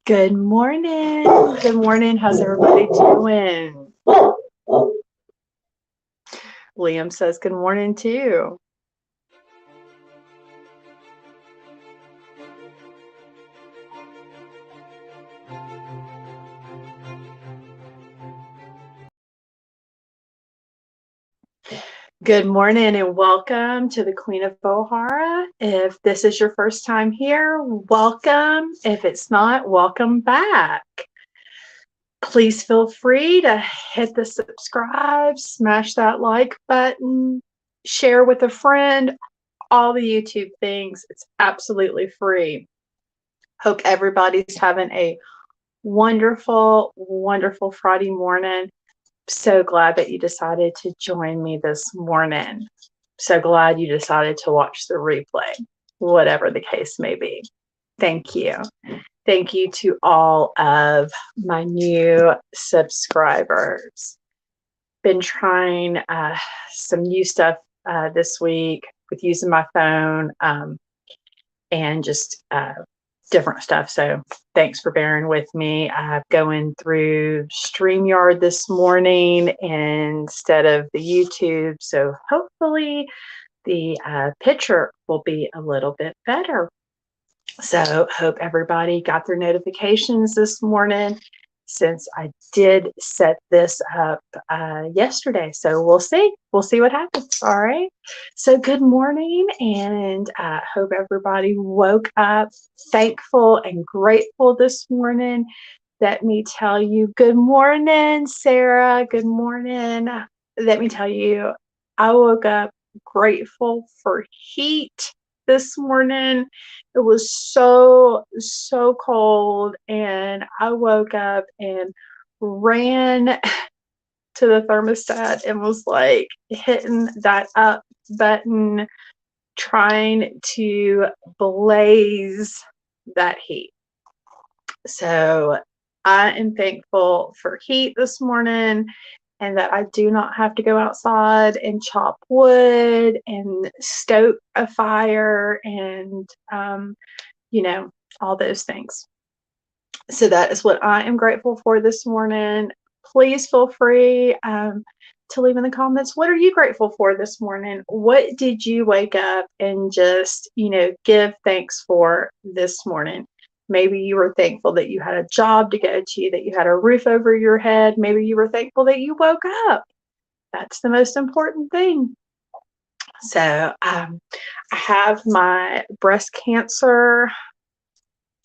Good morning. Good morning. How's everybody doing? Liam says good morning too. Good morning and welcome to the Queen of Bohara. If this is your first time here, welcome. If it's not, welcome back. Please feel free to hit the subscribe, smash that like button, share with a friend, all the YouTube things. It's absolutely free. Hope everybody's having a wonderful, wonderful Friday morning. So glad that you decided to join me this morning. So glad you decided to watch the replay, whatever the case may be. Thank you. Thank you to all of my new subscribers. Been trying some new stuff this week with using my phone and just different stuff. So thanks for bearing with me. I'm going through StreamYard this morning instead of the YouTube. So hopefully the picture will be a little bit better. So hope everybody got their notifications this morning since I did set this up yesterday. So we'll see. We'll see what happens. All right. So good morning, and hope everybody woke up thankful and grateful this morning. Let me tell you, good morning, Sarah. Good morning. Let me tell you, I woke up grateful for heat this morning. It was so cold, and I woke up and ran to the thermostat and was like hitting that up button, trying to blaze that heat. So I am thankful for heat this morning, and that I do not have to go outside and chop wood and stoke a fire and, all those things. So that is what I am grateful for this morning. Please feel free to leave in the comments, what are you grateful for this morning? What did you wake up and just, give thanks for this morning? Maybe you were thankful that you had a job to go to, that you had a roof over your head. Maybe you were thankful that you woke up. That's the most important thing. So I have my breast cancer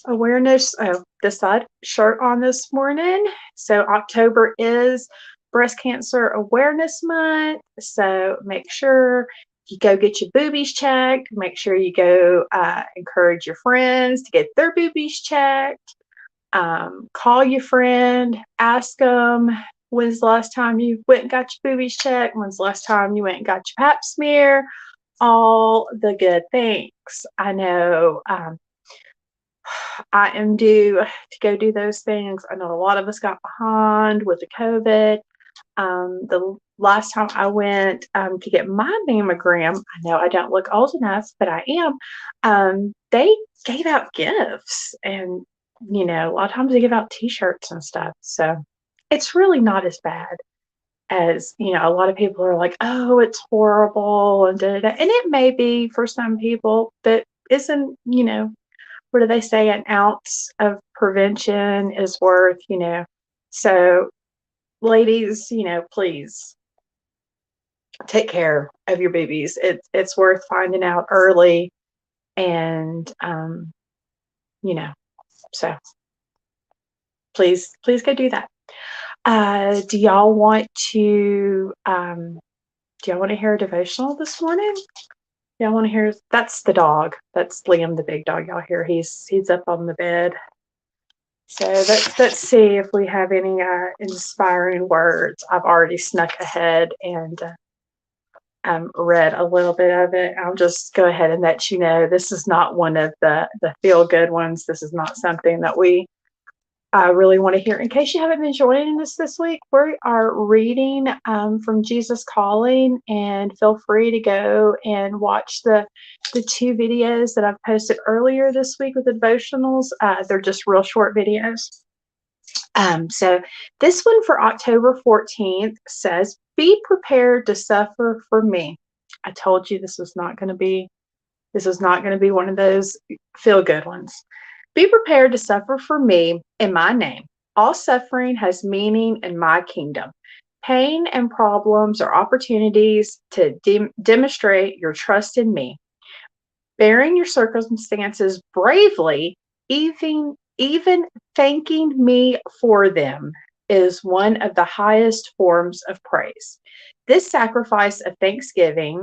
awareness decide shirt on this morning. So October is breast cancer awareness month. So make sure you go get your boobies checked. Make sure you go encourage your friends to get their boobies checked. Call your friend, ask them, when's the last time you went and got your boobies checked? When's the last time you went and got your pap smear? All the good things. I know I am due to go do those things. I know a lot of us got behind with the COVID. The last time I went to get my mammogram, I know I don't look old enough, but I am. They gave out gifts, and a lot of times they give out T-shirts and stuff. So it's really not as bad as a lot of people are like, oh, it's horrible, and da, da, da. And it may be for some people, but isn't what do they say? An ounce of prevention is worth, So, ladies, please take care of your babies. It's worth finding out early, and so please go do that. Do y'all want to hear a devotional this morning? Y'all want to hear? That's the dog. That's Liam, the big dog. Y'all hear? He's up on the bed. So let's see if we have any inspiring words. I've already snuck ahead and read a little bit of it. I'll just go ahead and let you know this is not one of the feel good ones. This is not something that we I really want to hear. In case you haven't been joining us this week, we are reading from Jesus Calling, and feel free to go and watch the two videos that I've posted earlier this week with the devotionals. They're just real short videos. So this one for October 14th says, "Be prepared to suffer for me." I told you this was not going to be one of those feel good ones. "Be prepared to suffer for me in my name. All suffering has meaning in my kingdom. Pain and problems are opportunities to demonstrate your trust in me. Bearing your circumstances bravely, even thanking me for them, is one of the highest forms of praise. This sacrifice of thanksgiving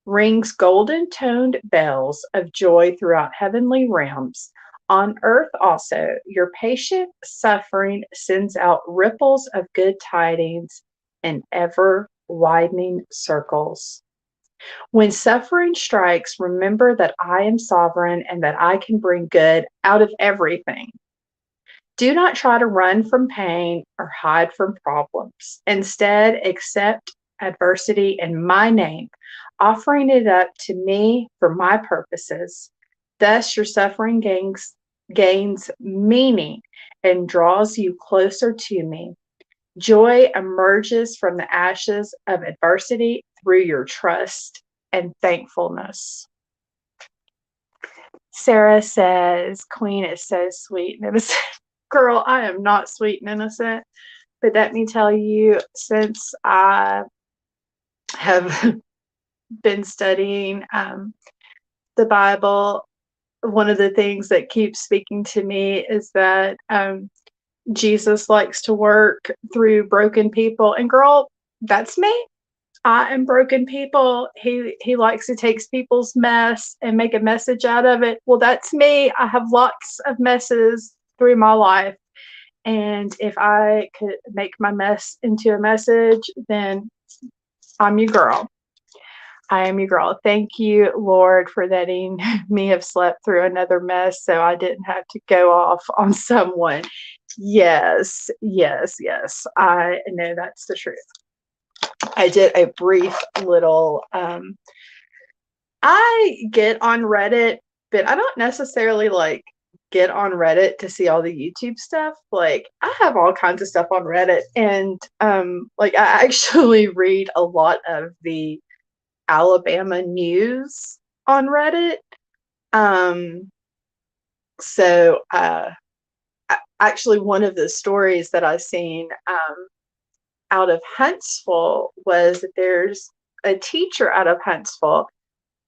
rings golden-toned bells of joy throughout heavenly realms. On earth also, your patient suffering sends out ripples of good tidings in ever-widening circles. When suffering strikes, remember that I am sovereign and that I can bring good out of everything. Do not try to run from pain or hide from problems. Instead, accept adversity in my name, offering it up to me for my purposes. Thus, your suffering gains meaning and draws you closer to me. Joy emerges from the ashes of adversity through your trust and thankfulness. Sarah says, "Queen is so sweet and innocent." Girl, I am not sweet and innocent, but let me tell you, since I have been studying the Bible, one of the things that keeps speaking to me is that Jesus likes to work through broken people. And girl, that's me. I am broken people. He likes to take people's mess and make a message out of it. Well, that's me. I have lots of messes through my life. And if I could make my mess into a message, then I'm your girl. I am your girl. Thank you, Lord, for letting me have slept through another mess so I didn't have to go off on someone. Yes, yes, yes. I know that's the truth. I did a brief little, I get on Reddit, but I don't necessarily like get on Reddit to see all the YouTube stuff. Like, I have all kinds of stuff on Reddit, and like I actually read a lot of the Alabama news on Reddit. So actually one of the stories that I've seen out of Huntsville was that there's a teacher out of Huntsville.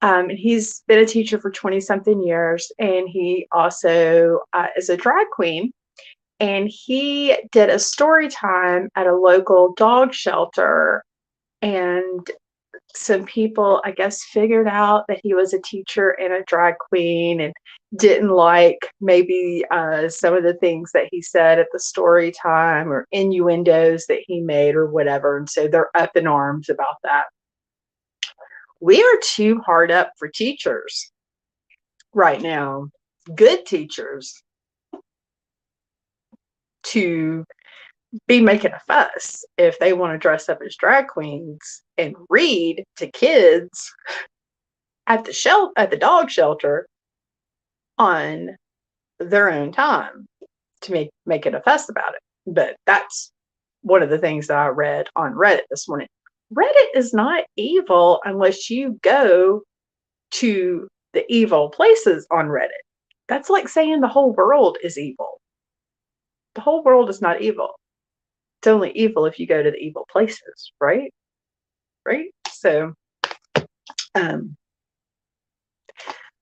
And he's been a teacher for 20 something years, and he also is a drag queen. And he did a story time at a local dog shelter, and some people, I guess, figured out that he was a teacher and a drag queen and didn't like maybe some of the things that he said at the story time or innuendos that he made or whatever. And so they're up in arms about that. We are too hard up for teachers right now, good teachers, to be making a fuss if they want to dress up as drag queens and read to kids at the dog shelter on their own time, to make it a fuss about it. But that's one of the things that I read on Reddit this morning. Reddit is not evil unless you go to the evil places on Reddit. That's like saying the whole world is evil. The whole world is not evil. It's only evil if you go to the evil places, right? Right? So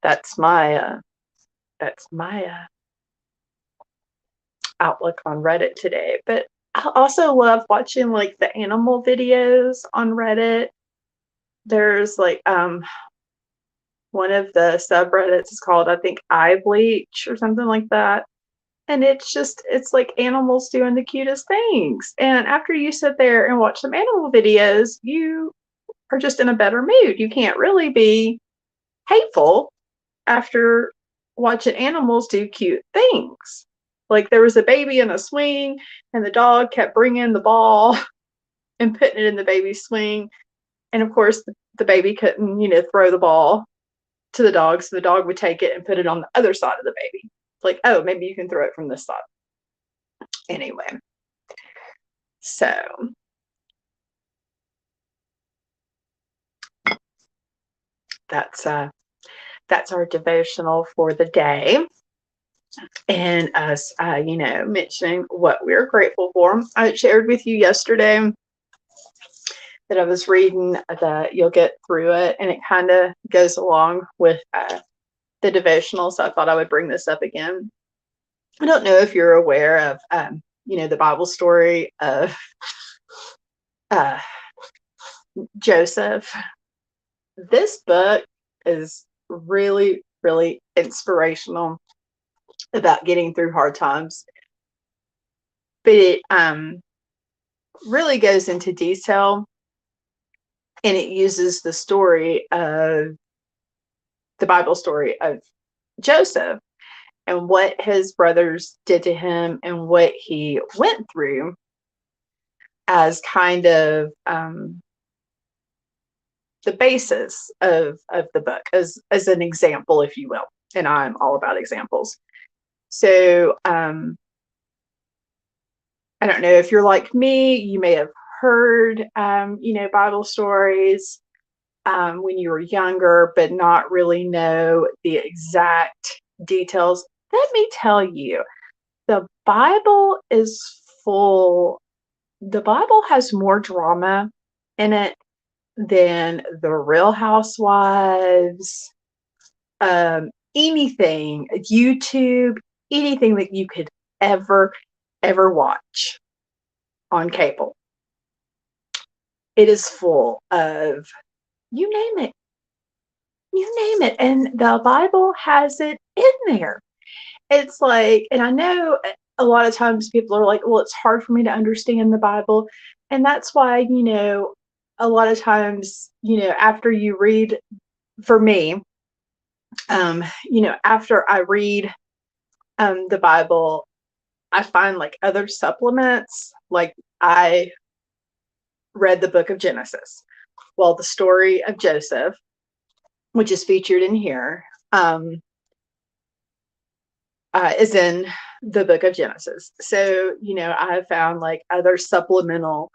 that's my outlook on Reddit today. But I also love watching like the animal videos on Reddit. There's like one of the subreddits is called, I think, iBleach or something like that. And it's like animals doing the cutest things. And after you sit there and watch some animal videos, you are just in a better mood. You can't really be hateful after watching animals do cute things. Like there was a baby in a swing and the dog kept bringing the ball and putting it in the baby's swing. And of course, the baby couldn't, throw the ball to the dog. So the dog would take it and put it on the other side of the baby. Like, oh, maybe you can throw it from this side. Anyway, so that's our devotional for the day. And us, mentioning what we're grateful for. I shared with you yesterday that I was reading the You'll Get Through It, and it kind of goes along with the devotional, so I thought I would bring this up again. I don't know if you're aware of, the Bible story of Joseph. This book is really, really inspirational about getting through hard times. But it really goes into detail, and it uses the story of the Bible story of Joseph and what his brothers did to him and what he went through as kind of the basis of the book, as an example, if you will. And I'm all about examples. So I don't know if you're like me, you may have heard, Bible stories when you were younger, but not really know the exact details. Let me tell you, the Bible has more drama in it than the Real Housewives, anything, YouTube, anything that you could ever watch on cable. It is full of, you name it, and the Bible has it in there. It's like, and I know a lot of times people are like, well, it's hard for me to understand the Bible. And that's why, a lot of times, after you read, for me, after I read the Bible, I find like other supplements. Like I read the book of Genesis. Well, the story of Joseph, which is featured in here, is in the book of Genesis. So, I have found like other supplemental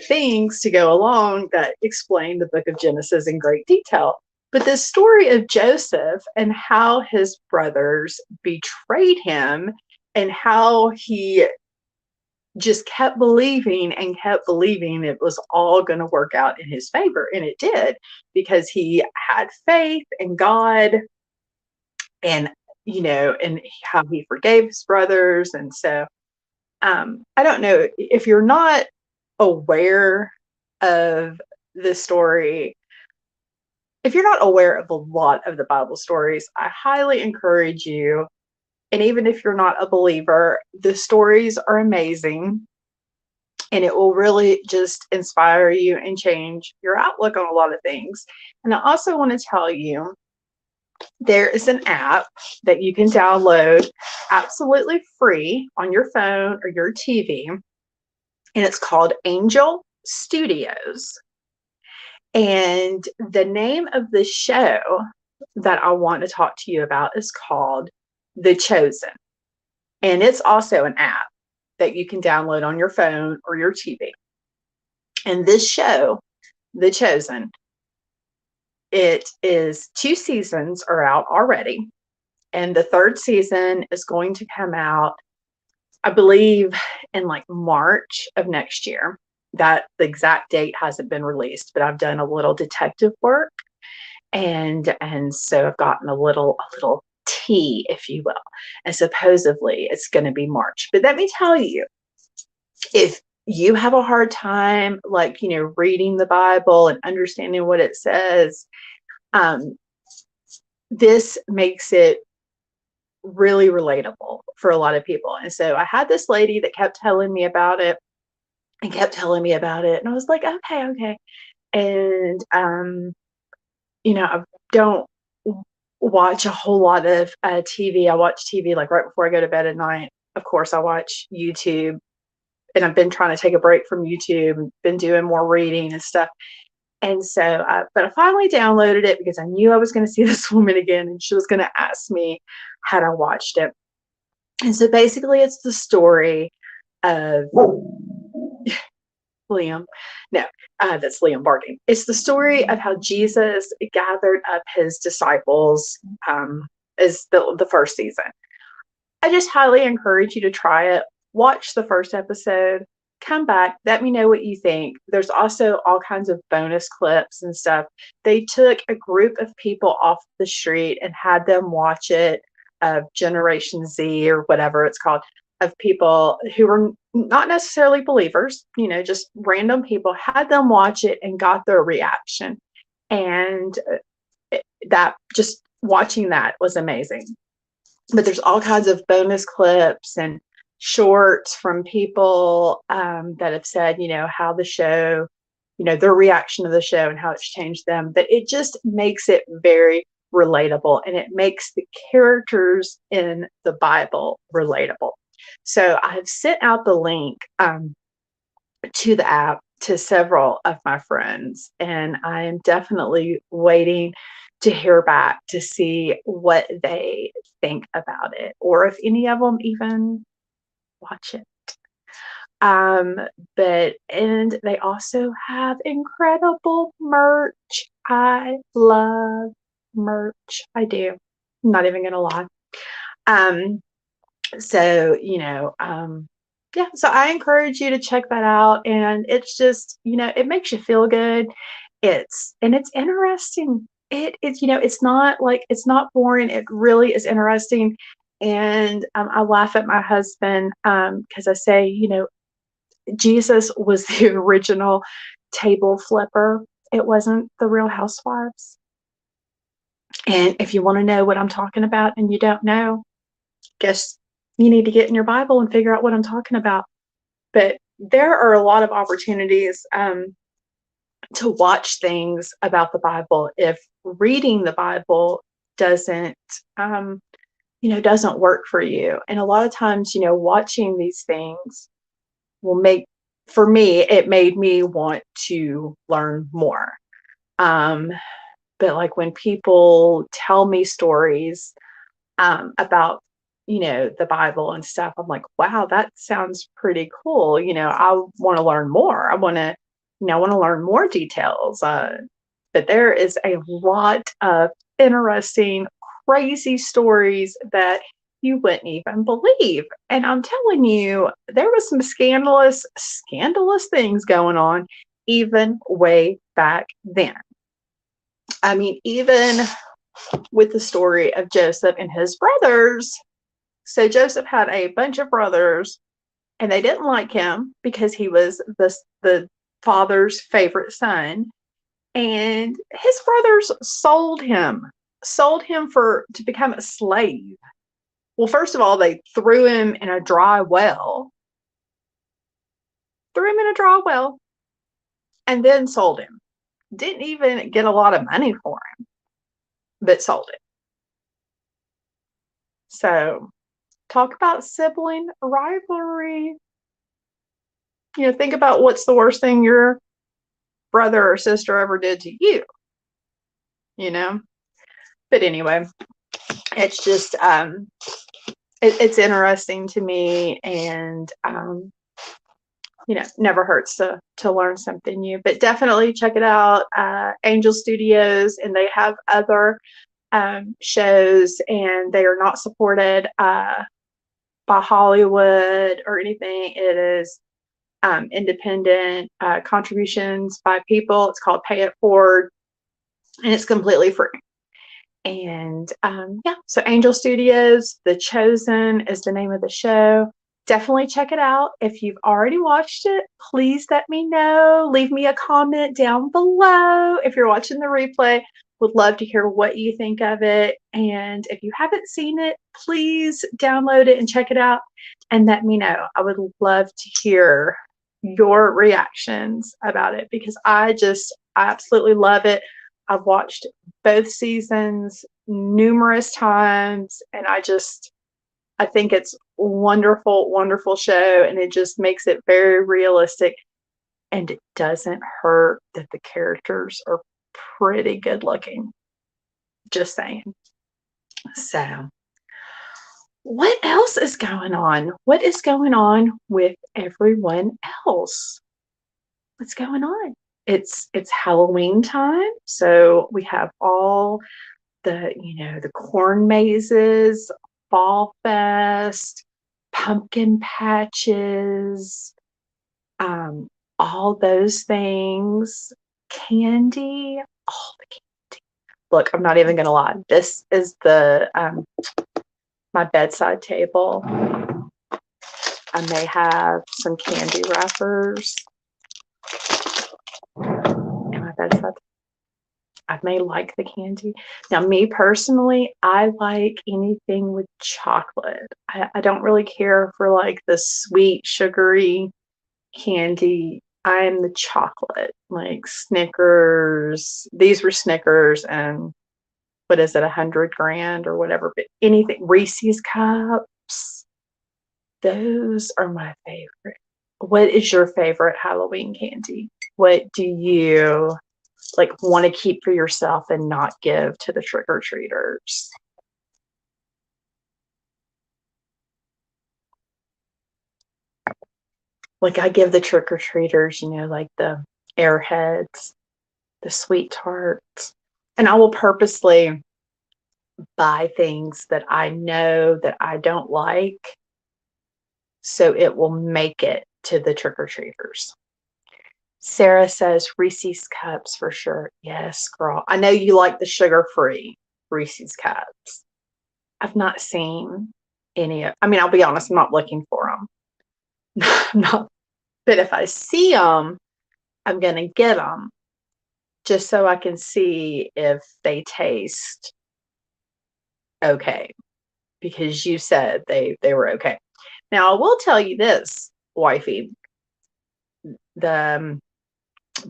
things to go along that explain the book of Genesis in great detail. But the story of Joseph and how his brothers betrayed him and how he just kept believing it was all going to work out in his favor. And it did, because he had faith in God and, and how he forgave his brothers. And so I don't know if you're not aware of the story. If you're not aware of a lot of the Bible stories, I highly encourage you. And even if you're not a believer, the stories are amazing. And it will really just inspire you and change your outlook on a lot of things. And I also want to tell you, there is an app that you can download absolutely free on your phone or your TV. And it's called Angel Studios. And the name of the show that I want to talk to you about is called The Chosen. And it's also an app that you can download on your phone or your TV. And this show, The Chosen, it is 2 seasons are out already. And the 3rd season is going to come out, I believe, in like March of next year. That the exact date hasn't been released, but I've done a little detective work, and so I've gotten a little tea, if you will. And supposedly it's going to be March. But let me tell you, if you have a hard time, like, reading the Bible and understanding what it says, this makes it really relatable for a lot of people. And so I had this lady that kept telling me about it. And I was like, okay. And, I don't watch a whole lot of TV. I watch TV like right before I go to bed at night. Of course, I watch YouTube, and I've been trying to take a break from YouTube, been doing more reading and stuff. And so, but I finally downloaded it because I knew I was going to see this woman again, and she was going to ask me had I watched it. And so basically, it's the story of Liam. No, that's Liam barking. It's the story of how Jesus gathered up his disciples, is the first season. I just highly encourage you to try it. Watch the first episode, come back, let me know what you think. There's also all kinds of bonus clips and stuff. They took a group of people off the street and had them watch it, of Generation Z or whatever it's called, of people who were not necessarily believers, just random people, had them watch it and got their reaction. And that, just watching that was amazing. But there's all kinds of bonus clips and shorts from people that have said, how the show, their reaction to the show and how it's changed them. But it just makes it very relatable, and it makes the characters in the Bible relatable. So I have sent out the link to the app to several of my friends, and I am definitely waiting to hear back to see what they think about it, or if any of them even watch it. But they also have incredible merch. I love merch. I do. I'm not even gonna lie. So yeah, so I encourage you to check that out, and it's just, it makes you feel good. It's interesting. It's it's not boring. It really is interesting. And I laugh at my husband because I say, Jesus was the original table flipper. It wasn't the Real Housewives. And if you want to know what I'm talking about and you don't know, guess you need to get in your Bible and figure out what I'm talking about. But there are a lot of opportunities to watch things about the Bible if reading the Bible doesn't work for you. And a lot of times, watching these things will for me, it made me want to learn more. But like when people tell me stories about, the Bible and stuff, I'm like, wow, that sounds pretty cool. I want to learn more. I want to learn more details. But there is a lot of interesting, crazy stories that you wouldn't even believe. And I'm telling you, there was some scandalous things going on even way back then. I mean, even with the story of Joseph and his brothers. So Joseph had a bunch of brothers, and they didn't like him because he was the father's favorite son. And his brothers sold him to become a slave. Well, first of all, they threw him in a dry well. And then sold him. Didn't even get a lot of money for him, but sold it. So, talk about sibling rivalry. Think about what's the worst thing your brother or sister ever did to you. But anyway, it's just it's interesting to me, and never hurts to learn something new. But definitely check it out, Angel Studios, and they have other shows, and they are not supported by Hollywood or anything. It is independent contributions by people. It's called Pay It Forward, and it's completely free. And so Angel Studios, The Chosen is the name of the show. Definitely check it out. If you've already watched it, please let me know. Leave me a comment down below. If you're watching the replay, would love to hear what you think of it. And if you haven't seen it, please download it and check it out and let me know. I would love to hear your reactions about it because I absolutely love it. I've watched both seasons numerous times, and I think it's wonderful, wonderful show, and it just makes it very realistic. And it doesn't hurt that the characters are pretty good looking. Just saying. So, what else is going on? What is going on with everyone else? What's going on? It's Halloween time, so we have all the corn mazes, fall fest, pumpkin patches, all those things, candy, all the candy. Look, I'm not even gonna lie. This is the my bedside table. I may have some candy wrappers in my bedside. I may like the candy. Now, me personally, I like anything with chocolate. I don't really care for like the sweet, sugary candy. I'm the chocolate, like Snickers. These were Snickers, and what is it, 100 grand or whatever? But anything, Reese's cups, those are my favorite. What is your favorite Halloween candy? What do you like want to keep for yourself and not give to the trick-or-treaters? Like I give the trick-or-treaters, like the Airheads, the sweet tarts, and I will purposely buy things that I know that I don't like, so it will make it to the trick-or-treaters. Sarah says Reese's cups for sure. Yes, girl. I know you like the sugar-free Reese's cups. I've not seen any. I mean, I'll be honest, I'm not looking for them. Not, but if I see them, I'm going to get them just so I can see if they taste okay, because you said they were okay. Now, I will tell you this, wifey. The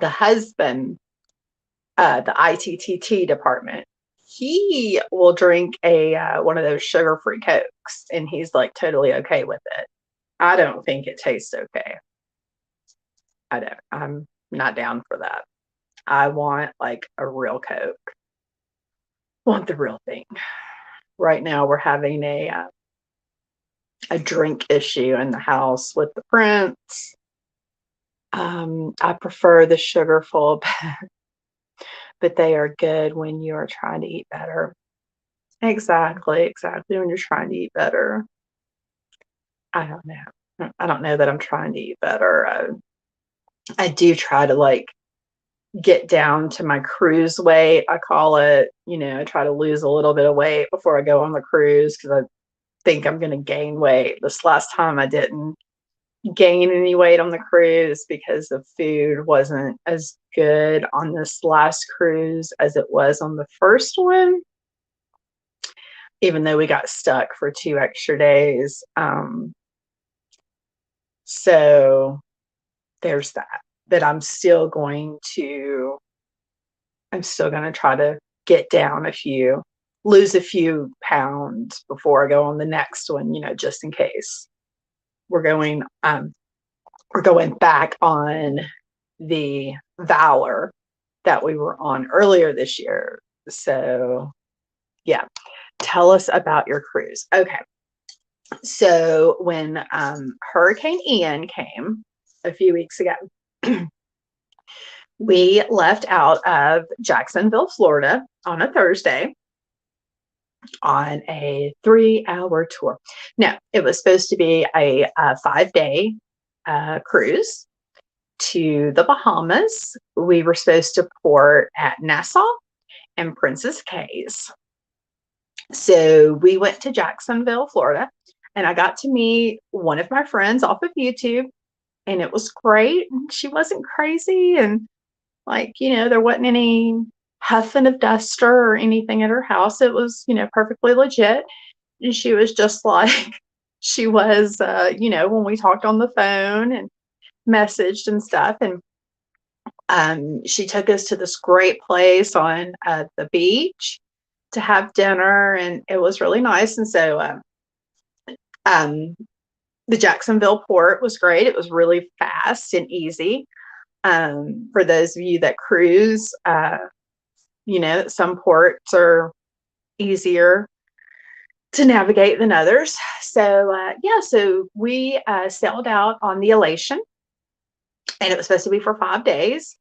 husband, the ITTT department, he will drink a one of those sugar-free Cokes, and he's like totally okay with it. I don't think it tastes okay. I'm not down for that. I want like a real Coke. I want the real thing. Right now we're having a drink issue in the house with the Prince. I prefer the sugar full, but they are good when you are trying to eat better. Exactly when you're trying to eat better. I don't know. I don't know that I'm trying to eat better. I do try to like get down to my cruise weight. I call it, I try to lose a little bit of weight before I go on the cruise because I think I'm going to gain weight. This last time I didn't gain any weight on the cruise because the food wasn't as good on this last cruise as it was on the first one, even though we got stuck for 2 extra days. So there's that. But I'm still going to try to get down lose a few pounds before I go on the next one, just in case. We're going back on the Valor that we were on earlier this year. So yeah, tell us about your cruise. Okay. So when Hurricane Ian came a few weeks ago, we left out of Jacksonville, Florida on a Thursday on a 3-hour tour. No, it was supposed to be a 5-day cruise to the Bahamas. We were supposed to port at Nassau and Princess Cays. So we went to Jacksonville, Florida, and I got to meet one of my friends off of YouTube, and it was great. She wasn't crazy, and there wasn't any huffing of duster or anything at her house. It was, perfectly legit. And she was just like she was, when we talked on the phone and messaged and stuff. And She took us to this great place on the beach to have dinner, and it was really nice. And so the Jacksonville port was great. It was really fast and easy. For those of you that cruise, some ports are easier to navigate than others. So we sailed out on the Elation, and it was supposed to be for 5 days.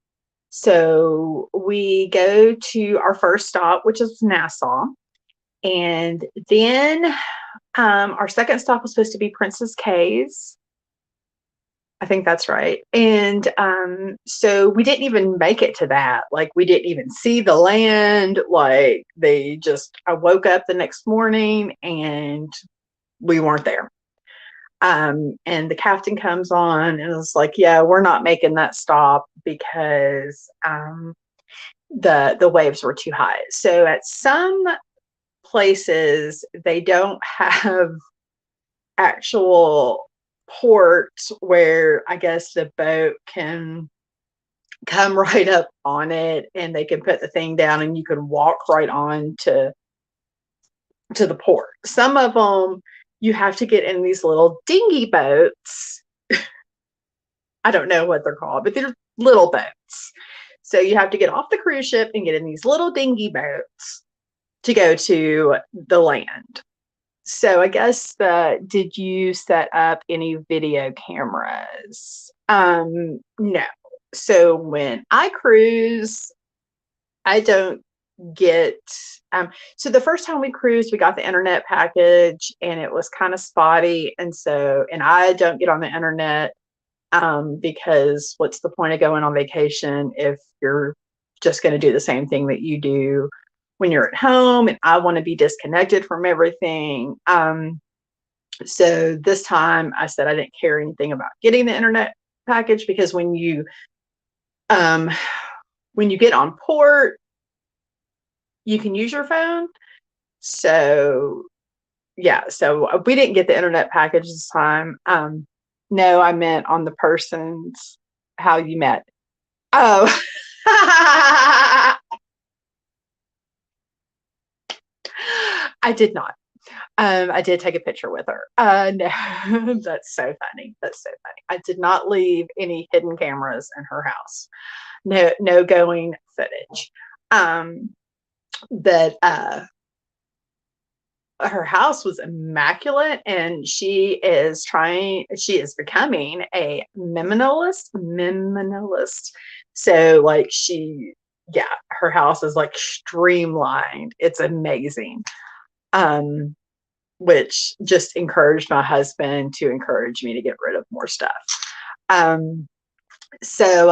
So we go to our first stop, which is Nassau. And then our second stop was supposed to be Princess Cays. I think that's right. And so we didn't even make it to that. Like, we didn't even see the land. Like, I woke up the next morning and we weren't there. And the captain comes on and was like, yeah, we're not making that stop because the waves were too high. So at some places, they don't have actual ports where I guess the boat can come right up on it and they can put the thing down and you can walk right on to the port. Some of them you have to get in these little dinghy boats. I don't know what they're called, but they're little boats. So you have to get off the cruise ship and get in these little dinghy boats to go to the land. So I guess did you set up any video cameras? No. So when I cruise, I don't get so the first time we cruised, we got the internet package and it was kind of spotty, and I don't get on the internet because what's the point of going on vacation if you're just going to do the same thing that you do when you're at home? And I want to be disconnected from everything. So this time I said I didn't care anything about getting the internet package, because when you get on port, you can use your phone. So yeah, so we didn't get the internet package this time. No, I meant on the person's, how you met. Oh. I did not. I did take a picture with her. No, that's so funny. That's so funny. I did not leave any hidden cameras in her house. No going footage. But her house was immaculate, and she is becoming a minimalist. So like her house is like streamlined. It's amazing. Which just encouraged my husband to encourage me to get rid of more stuff. So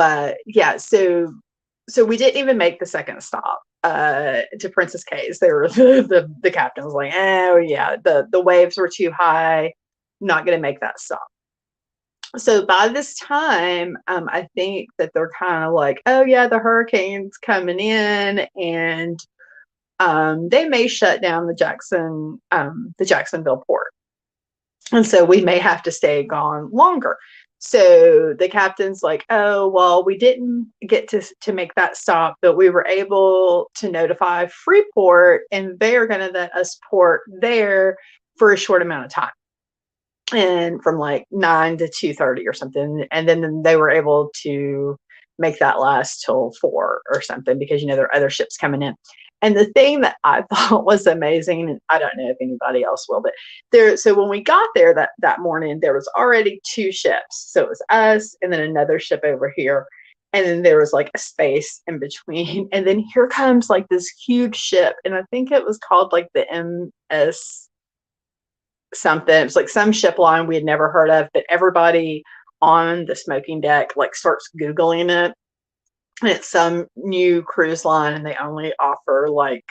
we didn't even make the second stop to Princess Cays. They were the captain was like, oh yeah, the waves were too high, not going to make that stop. So by this time, I think that they're kind of like, oh yeah, the hurricane's coming in, and they may shut down the Jacksonville port, and so we may have to stay gone longer. So the captain's like, oh, well, we didn't get to make that stop, but we were able to notify Freeport, and they're going to let us port there for a short amount of time, and from like 9 to 2:30 or something. And then they were able to make that last till 4 or something, because there are other ships coming in. And the thing that I thought was amazing, and I don't know if anybody else will, but so when we got there that morning, there was already 2 ships. So it was us and then another ship over here. And then there was like a space in between. And then here comes like this huge ship. And I think it was called like the MS something. It was like some ship line we had never heard of, but everybody on the smoking deck like starts Googling it. And it's some new cruise line, and they only offer like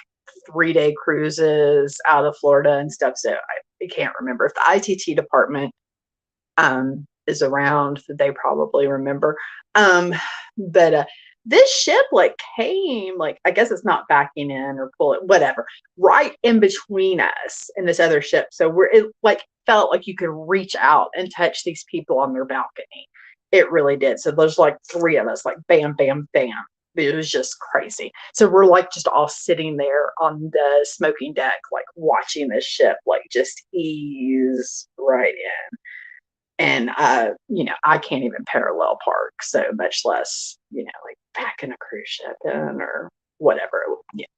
3-day cruises out of Florida and stuff. So I can't remember if the ITT department is around. They probably remember. But this ship like came, like, I guess it's not backing in or pulling, whatever, right in between us and this other ship. So it like felt like you could reach out and touch these people on their balcony. It really did. So there's like three of us, like bam, bam, bam. It was just crazy. So we're like just all sitting there on the smoking deck, like watching this ship like just ease right in. And I can't even parallel park, so much less, like backing a cruise ship in or whatever,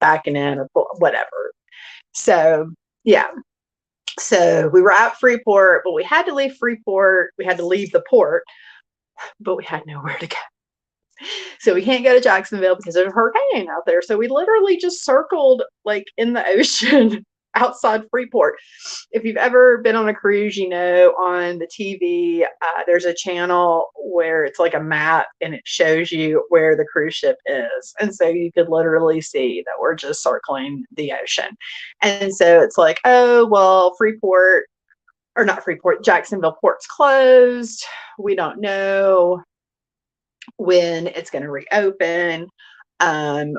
backing in or whatever. So yeah. So we were at Freeport, but we had to leave Freeport. We had to leave the port, but we had nowhere to go. So we can't go to Jacksonville because there's a hurricane out there. So we literally just circled like in the ocean outside Freeport. If you've ever been on a cruise, on the TV, there's a channel where it's like a map and it shows you where the cruise ship is. And so you could literally see that we're just circling the ocean. And so it's like, oh, well, Freeport, or not Freeport, Jacksonville port's closed. We don't know when it's going to reopen.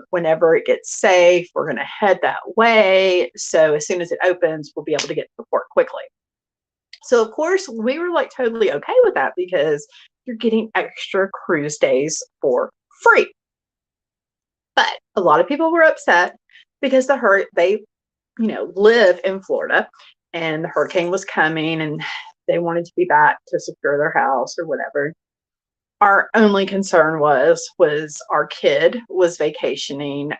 Whenever it gets safe, we're going to head that way. So as soon as it opens, we'll be able to get to the port quickly. So of course we were like totally okay with that because you're getting extra cruise days for free. But a lot of people were upset because they live in Florida and the hurricane was coming and they wanted to be back to secure their house or whatever. Our only concern was our kid was vacationing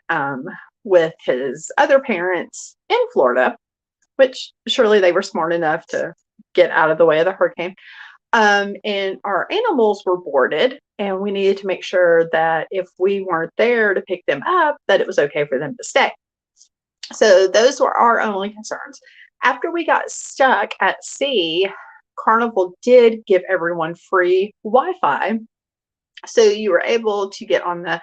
with his other parents in Florida, which surely they were smart enough to get out of the way of the hurricane. And our animals were boarded, and we needed to make sure that if we weren't there to pick them up, that it was okay for them to stay. So those were our only concerns. After we got stuck at sea, Carnival did give everyone free Wi-Fi. So you were able to get on the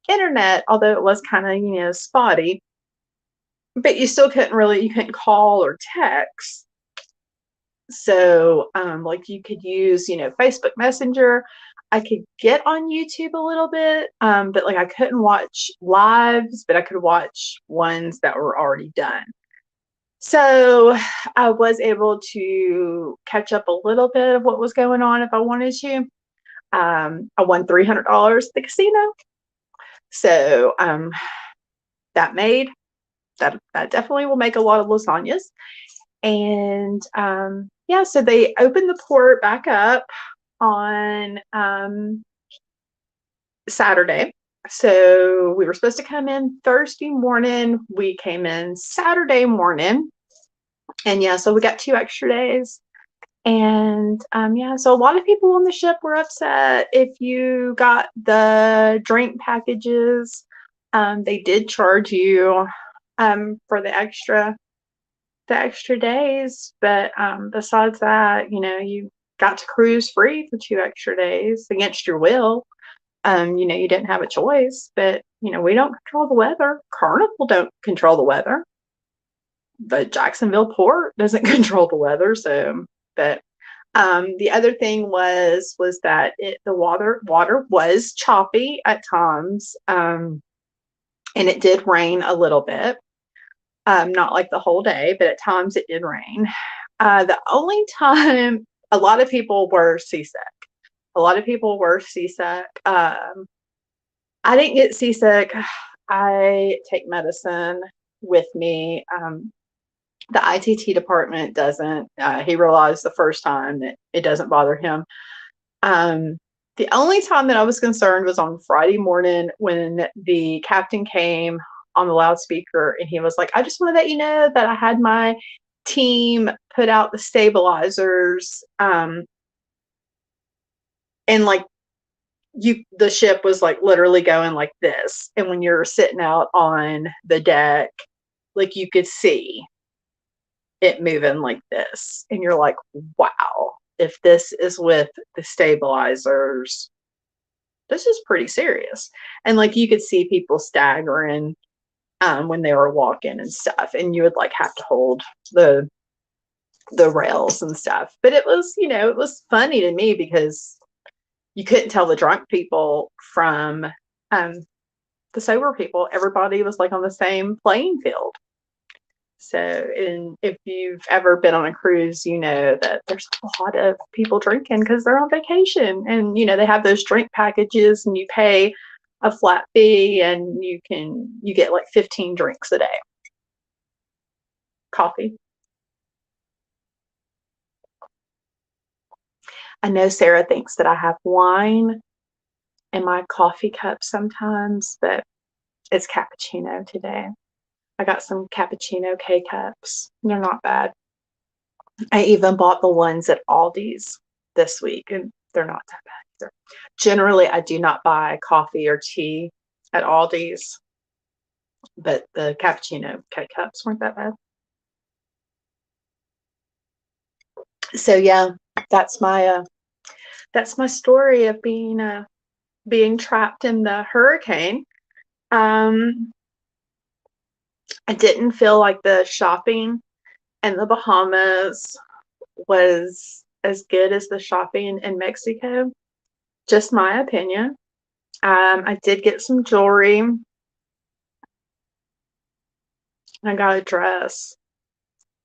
internet, although it was kind of, spotty, but you still you couldn't call or text. So like you could use, Facebook Messenger. I could get on YouTube a little bit, but like I couldn't watch lives, but I could watch ones that were already done. So I was able to catch up a little bit of what was going on if I wanted to. I won $300 at the casino. So that definitely will make a lot of lasagnas. And so they opened the port back up on Saturday. So we were supposed to come in Thursday morning. We came in Saturday morning. And so we got 2 extra days. And so a lot of people on the ship were upset. If you got the drink packages, they did charge you for the extra days. But besides that, you got to cruise free for 2 extra days against your will. You didn't have a choice, but we don't control the weather. Carnival don't control the weather. The Jacksonville port doesn't control the weather. So, but the other thing was that the water was choppy at times, and it did rain a little bit. Not like the whole day, but at times it did rain. The only time a lot of people were seasick. I didn't get seasick. I take medicine with me. The ITT department doesn't. He realized the first time that it doesn't bother him. The only time that I was concerned was on Friday morning when the captain came on the loudspeaker and he was like, I just want to let you know that I had my team put out the stabilizers. And like the ship was like literally going like this. And when you're sitting out on the deck, like you could see it moving like this. And you're like, wow, if this is with the stabilizers, this is pretty serious. And like you could see people staggering when they were walking and stuff. And you would like have to hold the rails and stuff. But it was, it was funny to me because you couldn't tell the drunk people from the sober people. Everybody was like on the same playing field. So, and if you've ever been on a cruise, you know that there's a lot of people drinking because they're on vacation, and they have those drink packages, and you pay a flat fee, and you get like 15 drinks a day. Coffee. I know Sarah thinks that I have wine in my coffee cup sometimes, but it's cappuccino today. I got some cappuccino K cups. They're not bad. I even bought the ones at Aldi's this week, and they're not that bad either. Generally, I do not buy coffee or tea at Aldi's, but the cappuccino K cups weren't that bad. So yeah, that's my story of being trapped in the hurricane. I didn't feel like the shopping in the Bahamas was as good as the shopping in Mexico. Just my opinion. I did get some jewelry. I got a dress.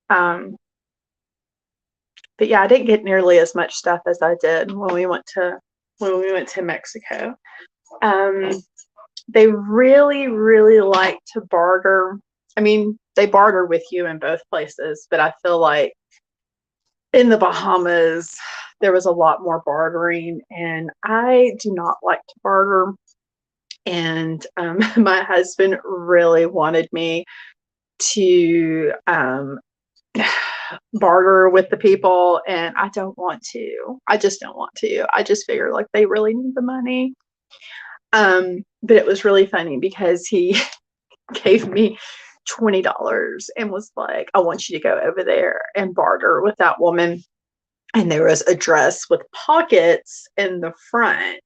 But yeah, I didn't get nearly as much stuff as I did when we went to Mexico. They really, really like to barter. I mean, they barter with you in both places, but I feel like in the Bahamas, there was a lot more bartering, and I do not like to barter. And my husband really wanted me to barter with the people, and I don't want to. I just don't want to. I just figure like they really need the money. But it was really funny because he gave me $20 and was like, I want you to go over there and barter with that woman. And there was a dress with pockets in the front,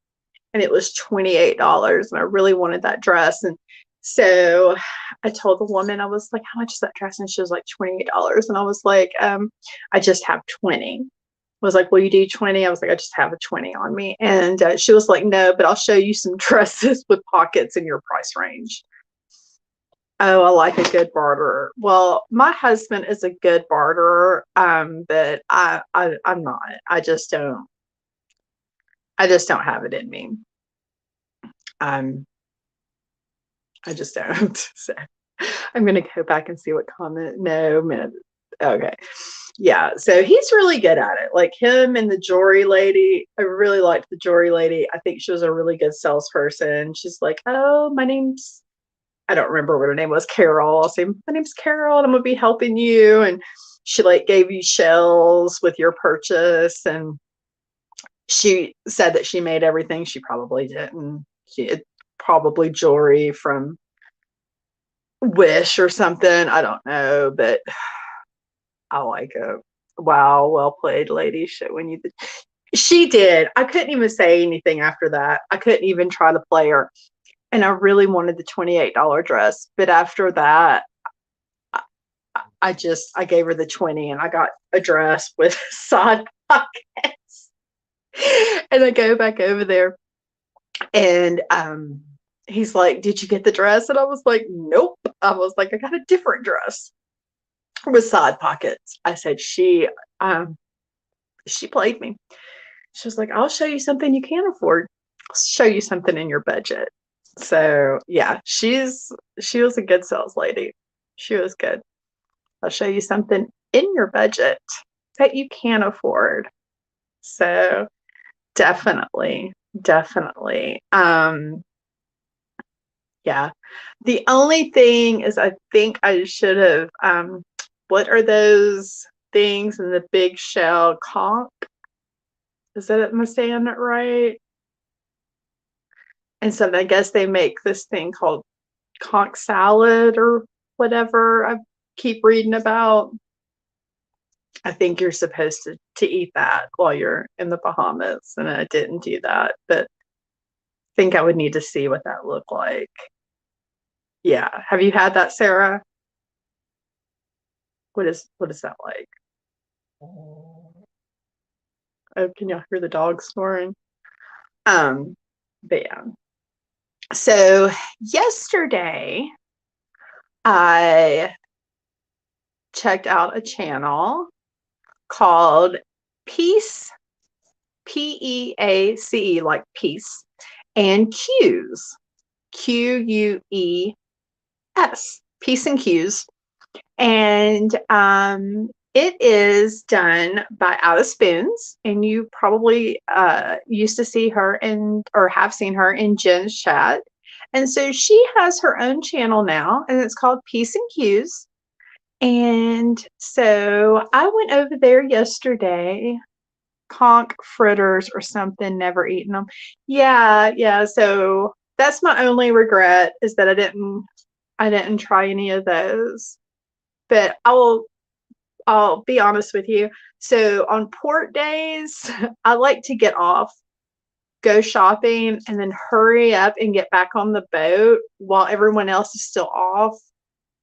and it was $28. And I really wanted that dress. And so I told the woman, I was like, how much is that dress? And she was like, $28. And I was like, I just have 20. I was like, will you do 20? I was like, I just have a 20 on me. And she was like, no, but I'll show you some dresses with pockets in your price range. Oh, I like a good barterer. Well, my husband is a good barterer, but I'm not. I just don't. I just don't have it in me. Um, I just don't. So I'm gonna go back and see what comment. No, man. Okay. Yeah. So he's really good at it. Like him and the jewelry lady. I really liked the jewelry lady. I think she was a really good salesperson. She's like, oh, my name's, I don't remember what her name was, Carol. I'll say, my name's Carol, and I'm gonna be helping you. And she like gave you shells with your purchase, and she said that she made everything. She probably didn't. She had probably jewelry from Wish or something. I don't know, but I like it. Wow, well played, lady. When you did. She did. I couldn't even say anything after that. I couldn't even try to play her. And I really wanted the $28 dress, but after that, I gave her the 20, and I got a dress with side pockets. And I go back over there, and he's like, did you get the dress? And I was like, nope. I was like, I got a different dress with side pockets. I said, she played me. She was like, I'll show you something you can't afford. I'll show you something in your budget. So yeah, she was a good sales lady. She was good. I'll show you something in your budget that you can afford. So definitely. Yeah. The only thing is I think I should have what are those things in the big shell? Conch? Is that, am I saying it right? And so I guess they make this thing called conch salad or whatever I keep reading about. I think you're supposed to eat that while you're in the Bahamas, and I didn't do that, but I think I would need to see what that looked like. Yeah. Have you had that, Sarah? What is that like? Oh, can y'all hear the dog snoring? But yeah. So yesterday I checked out a channel called Peace, Peace, like peace, and Cues, Queus, Peace and Cues. And it is done by Alice Spoons, and you probably used to see her or have seen her in Jen's chat. And so she has her own channel now, and it's called Peace and Cues. And so I went over there yesterday. Conch fritters or something, never eaten them. Yeah. So that's my only regret, is that I didn't try any of those. But I'll be honest with you. So on port days, I like to get off, go shopping, and then hurry up and get back on the boat while everyone else is still off,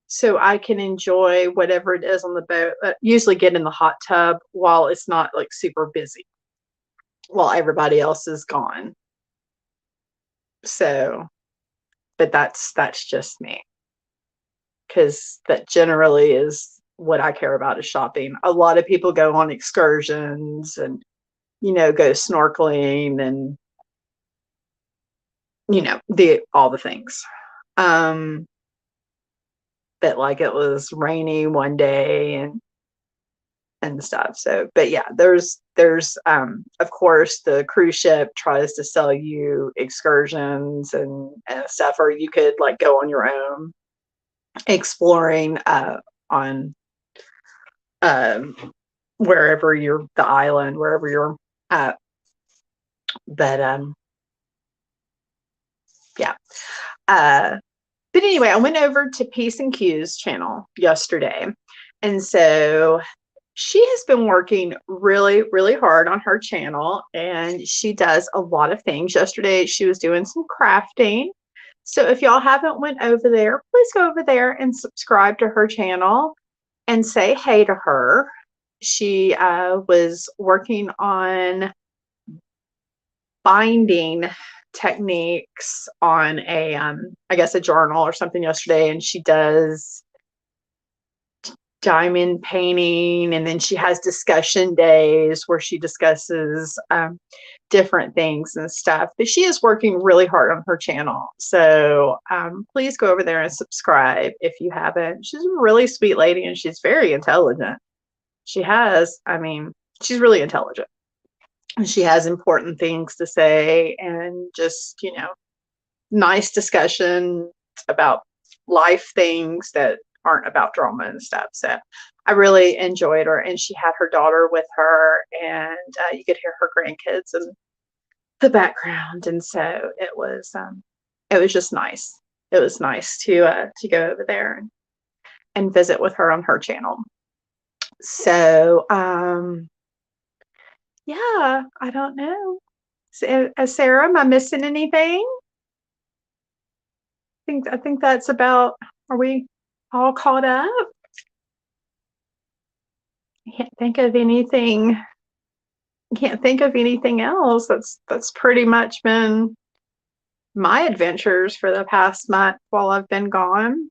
so I can enjoy whatever it is on the boat. Usually get in the hot tub while it's not like super busy, while everybody else is gone. So, but that's just me, because that generally is what I care about, is shopping. A lot of people go on excursions and, go snorkeling and, all the things. But like, it was rainy one day and stuff. So, but yeah, there's of course, the cruise ship tries to sell you excursions and stuff, or you could like go on your own exploring on wherever the island, wherever you're at. But yeah. But anyway, I went over to Peace and Cues channel yesterday, and so she has been working really, really hard on her channel, and she does a lot of things. Yesterday, she was doing some crafting. So if y'all haven't went over there, please go over there and subscribe to her channel and say hey to her. She was working on binding techniques on I guess a journal or something yesterday, and she does diamond painting, and then she has discussion days where she discusses different things and stuff. But she is working really hard on her channel, so please go over there and subscribe if you haven't. She's a really sweet lady, and she's very intelligent. She's really intelligent. She has important things to say, and just, nice discussion about life things that aren't about drama and stuff. So I really enjoyed her, and she had her daughter with her, and you could hear her grandkids in the background. And so it was just nice. It was nice to go over there and visit with her on her channel. So yeah, I don't know. Sarah, am I missing anything? I think that's about. Are we all caught up? I can't think of anything. Can't think of anything else. That's pretty much been my adventures for the past month while I've been gone.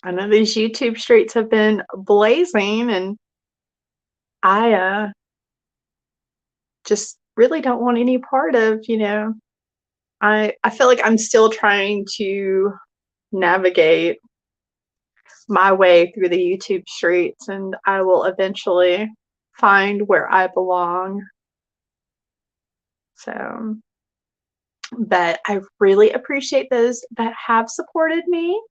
I know these YouTube streets have been blazing, and I just really don't want any part of, I feel like I'm still trying to navigate my way through the YouTube streets, and I will eventually find where I belong. So, but I really appreciate those that have supported me.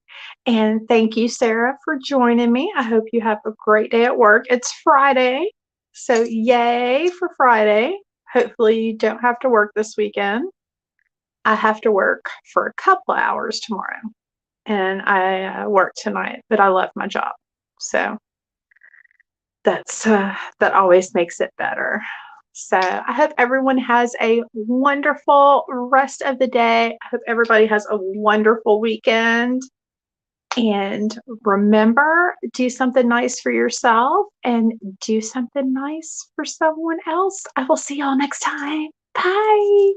And thank you, Sarah, for joining me. I hope you have a great day at work. It's Friday, so yay for Friday. Hopefully you don't have to work this weekend. I have to work for a couple of hours tomorrow, and I work tonight, but I love my job. So that always makes it better. So I hope everyone has a wonderful rest of the day. I hope everybody has a wonderful weekend. And remember, do something nice for yourself and do something nice for someone else. I will see y'all next time. Bye.